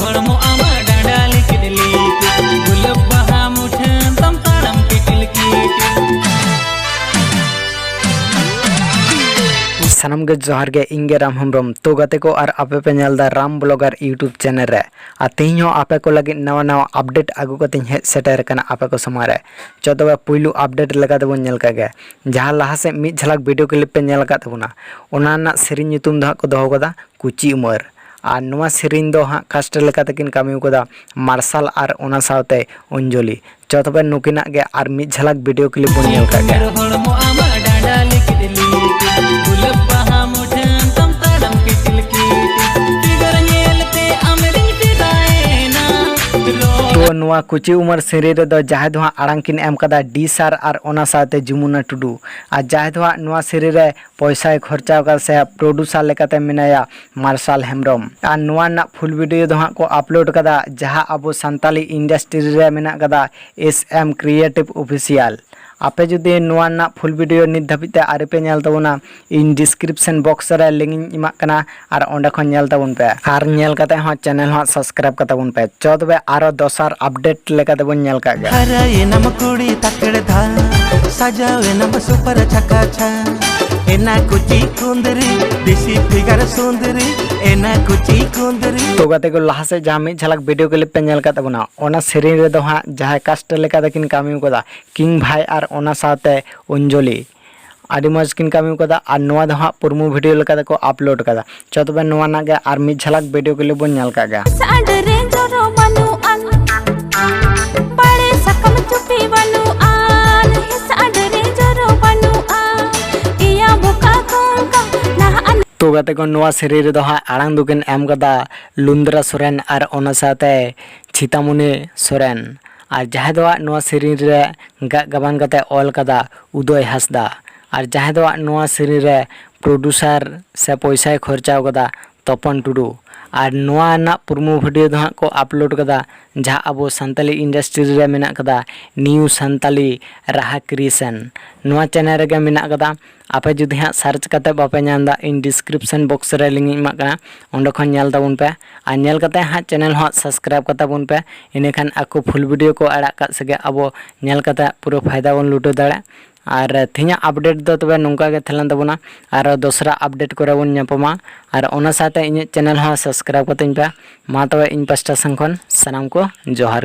हड़मो आमा डांडाल किडली गुलाब बहा मुठन तम ताड़म किटिल सानम गे जोहार गे इंगे राम हेम्ब्रम तो गाते को और आपे पे नेलदा राम ब्लॉगर यूट्यूब चैनल रे आ तेहिं हो आपे को लगे नवा नवा अपडेट आगु कते हेज सेटर कना आपे को समारे चोदवा पुइलु अपडेट लगा देबो नेल कागे जहां लाहा से मिद झलक वीडियो क्लिप पे नेल का तबुना ओना ना सेरिन ᱧᱩᱛᱩᱢ दो को दोहो कदा कुची उमर और नवा सेरिन दो हाँ कास्ट लेका तकिन कामी कदा मार्शल और ओना सावते अंजलि चोदवा नुकिना गे और मिद झलक वीडियो क्लिप बो नेल कागे तो नुआ कुची उमर सेरी रे दो जहां दो आड़ांग किन एम कदा डी सार और ओना साथे जमुना टुडू और जहां दो नुआ सेरी रे पैसा खर्चा कर से प्रोड्यूसर लेकाते मिनाया मार्शल हेम्ब्रम और नुआ ना फुल वीडियो दो को अपलोड कदा जहां अब संताली इंडस्ट्री रे मिना कदा SM क्रिएटिव ऑफिशियल आपे जुदी नुआ ना फुल वीडियो नित धाबिते आरे पे नेल तबुना इन डिस्क्रिप्शन बॉक्स रे लिंक इमा कना और ओंडे खन नेल तबुन पे और नेल कते हो चैनल हो सब्सक्राइब कतबुन पे चोदबे आरो दोसर अपडेट लेका तबुन नेल का गे हराए नम कुड़ी तकड़ धा सजावे नम सुपर छका छा एना कुची कुंदरी देसी फिगर सुंदरी एना कुची कुंदरी तो गाते को लाहा से जहां मिद झलक वीडियो क्लिप पे नेल का तबुना ओना सेरिन रे दो हां जहां कास्ट लेका दकिन कामी कोदा किंग भाई और ओना साथे अंजलि आदि मज किन कामी कदा और नवा दो हां पुरमु वीडियो लेका को अपलोड कदा चतबे नवा ना गे और मिद झलक वीडियो क्लिप बन नेल का गे तो गाते को नवा सेरी रे दो हां आड़ांग दुकिन एम कदा लुंद्रा सोरेन और ओना साथे छितामुनि सोरेन और जहां दो नवा सेरी रे गबान कते ऑल कदा उदय हासदा और जहां दो नवा सेरी रे प्रोड्यूसर से पैसा खर्चा कदा तपन टुडू और नवा ना पुरमु वीडियो दो को अपलोड कदा जहां अब संताली इंडस्ट्री रे मेना कदा न्यू संताली राहा क्रिएशन नवा चैनल रे मेना कदा आपे जुदी हाँ सर्च करते बापे नामदा इन डिस्क्रिप्शन बॉक्स रे लिंक इमा कना ओंडे खन नेल ताबुन पे आ नेल कते हाँ चैनल हाँ सब्सक्राइब करताबुन पे इने खान आको फुल वीडियो को आड़ा का सगे अब नेल कते पूरा फायदा बन लुटो दाड़े और थिना अपडेट दो तबे नोंका गे थलन तबुना और दोसरा अपडेट करे बन ᱧᱟᱯᱟᱢᱟ और ओना साथे ᱤᱧ चैनल हाँ सब्सक्राइब करतें पे मा तबे इन पास्टा संग खन सानाम को जोहार।